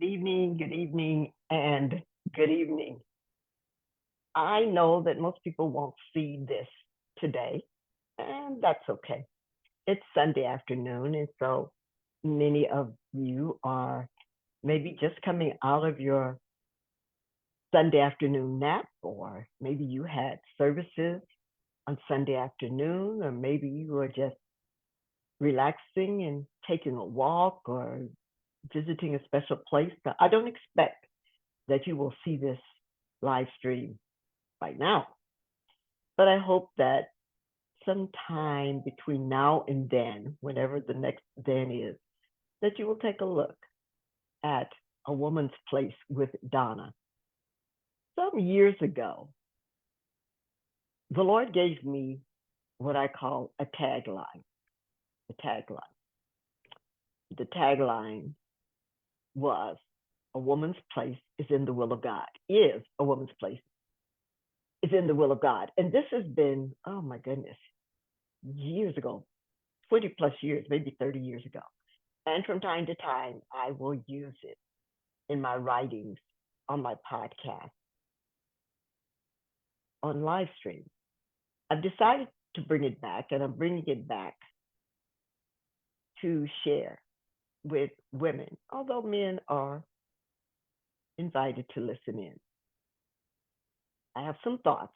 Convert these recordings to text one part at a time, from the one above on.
good evening, and good evening. I know that most people won't see this today, and that's okay. It's Sunday afternoon, and so many of you are maybe just coming out of your Sunday afternoon nap, or maybe you had services on Sunday afternoon, or maybe you were just relaxing and taking a walk or visiting a special place. But I don't expect that you will see this live stream right now. But I hope that sometime between now and then, whenever the next then is, that you will take a look at A Woman's Place with Donna. Some years ago, the Lord gave me what I call a tagline. The tagline. The tagline was a woman's place is in the will of God, is a woman's place is in the will of God. And this has been, oh my goodness, years ago, 20 plus years, maybe 30 years ago. And from time to time, I will use it in my writings, on my podcast, on live stream. I've decided to bring it back, and I'm bringing it back to share with women, although men are invited to listen in. I have some thoughts,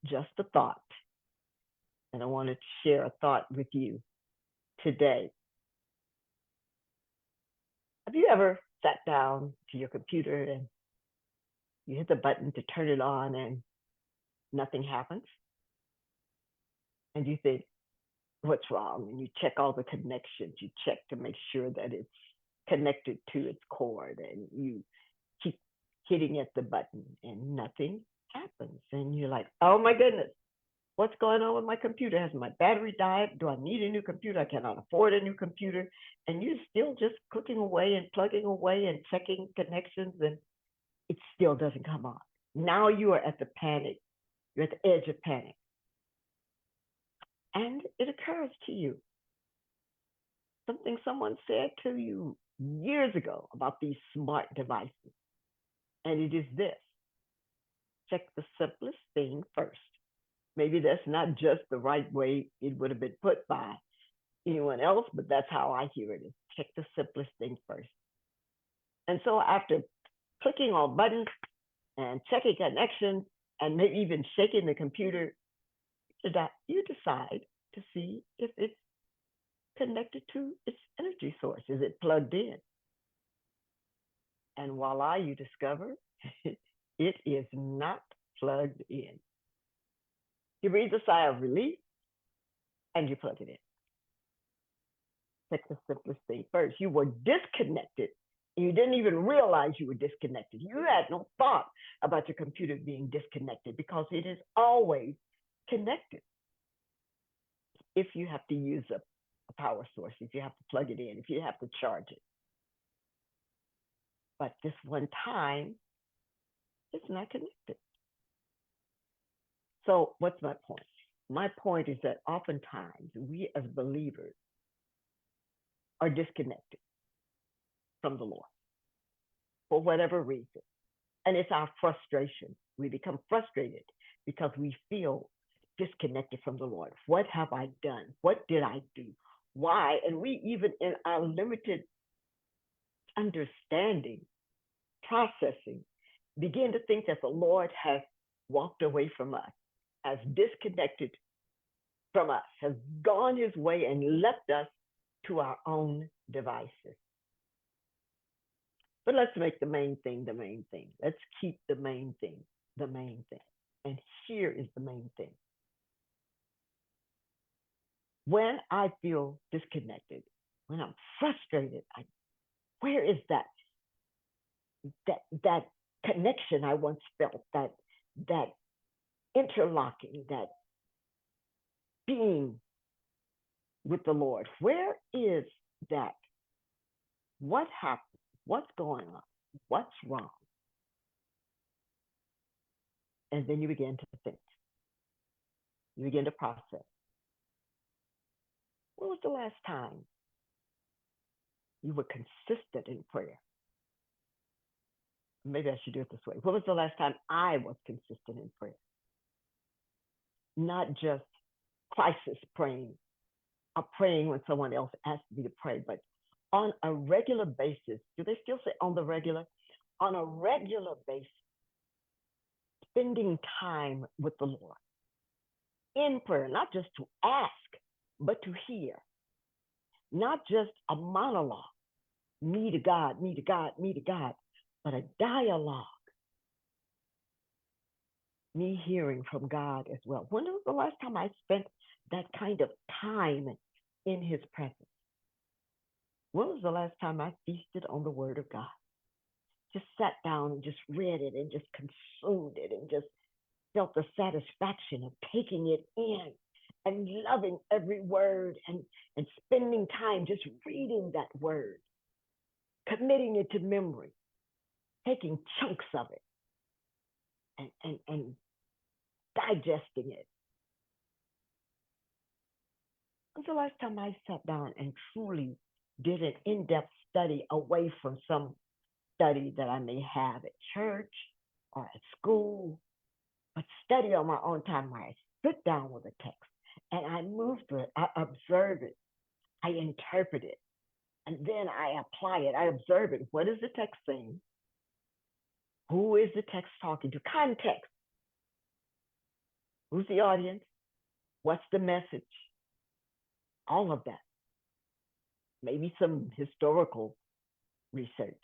just a thought, and I wanted to share a thought with you today. Have you ever sat down to your computer and you hit the button to turn it on and nothing happens? And you think, what's wrong? And you check all the connections. You check to make sure that it's connected to its cord, and you keep hitting at the button and nothing happens. And you're like, oh my goodness, what's going on with my computer? Has my battery died? Do I need a new computer? I cannot afford a new computer. And you're still just clicking away and plugging away and checking connections, and it still doesn't come on. Now you are at the panic. You're at the edge of panic. And it occurs to you something someone said to you years ago about these smart devices. And it is this: check the simplest thing first. Maybe that's not just the right way it would have been put by anyone else, but that's how I hear it: is check the simplest thing first. And so after clicking on buttons and checking connections and maybe even shaking the computer, you decide to see if it's connected to its energy source. Is it plugged in? And voila, you discover it is not plugged in. You breathe a sigh of relief and you plug it in. That's the simplest thing first. You were disconnected. You didn't even realize you were disconnected. You had no thought about your computer being disconnected because it is always connected. If you have to use a power source, if you have to plug it in, if you have to charge it. But this one time, it's not connected. So what's my point? My point is that oftentimes we as believers are disconnected from the Lord for whatever reason. And it's our frustration. We become frustrated because we feel disconnected from the Lord. What have I done? What did I do? Why? And we, even in our limited understanding, processing, begin to think that the Lord has walked away from us, has disconnected from us, has gone his way and left us to our own devices. But let's make the main thing the main thing. Let's keep the main thing the main thing. And here is the main thing. When I feel disconnected, when I'm frustrated, where is that connection I once felt, that interlocking, that being with the Lord? Where is that? What happened? What's going on? What's wrong? And then you begin to think. You begin to process. When was the last time you were consistent in prayer? Maybe I should do it this way. When was the last time I was consistent in prayer? Not just crisis praying, or praying when someone else asks me to pray, but on a regular basis. Do they still say on the regular? On a regular basis, spending time with the Lord in prayer, not just to ask, but to hear, not just a monologue, me to God, me to God, me to God, but a dialogue, me hearing from God as well. When was the last time I spent that kind of time in his presence? When was the last time I feasted on the word of God? Just sat down and just read it and just consumed it and just felt the satisfaction of taking it in and loving every word and spending time just reading that word, committing it to memory, taking chunks of it and digesting it. When's the last time I sat down and truly did an in-depth study away from some study that I may have at church or at school, but study on my own time where I sit down with a text and I move through it, I observe it, I interpret it, and then I apply it. I observe it. What is the text saying? Who is the text talking to? Context. Who's the audience? What's the message? All of that. Maybe some historical research.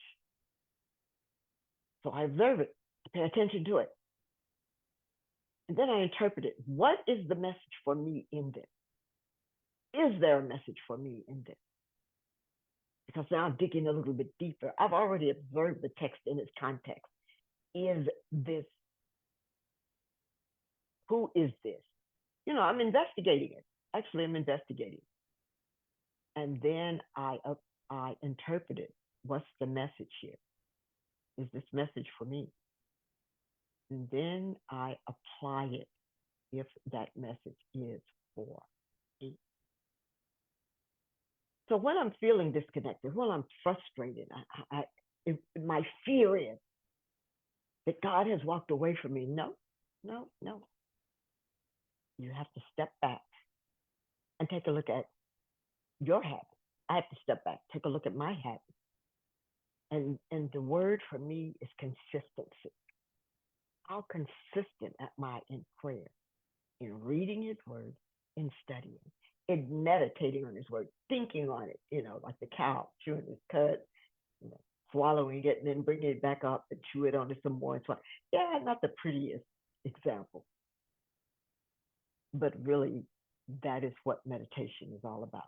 So I observe it, I pay attention to it. And then I interpret it. What is the message for me in this? Is there a message for me in this? Because now I'm digging a little bit deeper. I've already observed the text in its context. Is this? Who is this? I'm investigating it. Actually, I'm investigating. And then I interpret it. What's the message here? Is this message for me? And then I apply it if that message is for me. So when I'm feeling disconnected, when I'm frustrated, my fear is that God has walked away from me. No, no, no. You have to step back and take a look at your habits. I have to step back, take a look at my habits. And the word for me is consistency. How consistent am I in prayer, in reading his word, in studying, in meditating on his word, thinking on it, like the cow chewing his cud, swallowing it and then bringing it back up and chew it on it some more and so on. Yeah, not the prettiest example, but really that is what meditation is all about.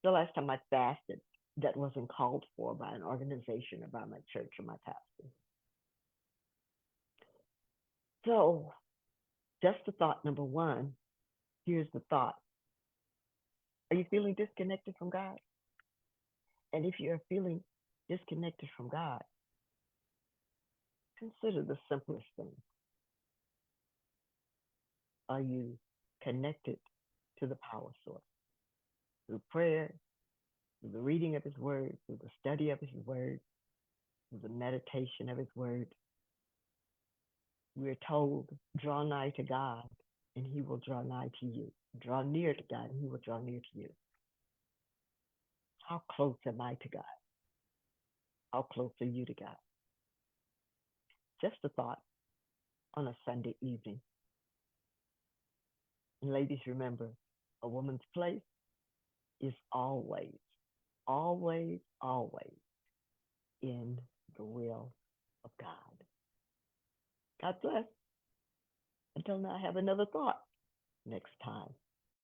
The last time I fasted, that wasn't called for by an organization or by my church or my pastor. So just the thought number one, here's the thought. Are you feeling disconnected from God? And if you're feeling disconnected from God, consider the simplest thing. Are you connected to the power source? Through prayer, through the reading of his word, through the study of his word, through the meditation of his word. We're told, draw nigh to God and he will draw nigh to you. Draw near to God and he will draw near to you. How close am I to God? How close are you to God? Just a thought on a Sunday evening. And ladies, remember, a woman's place is always, always, always in the will of God. God bless. Until now, I have another thought next time.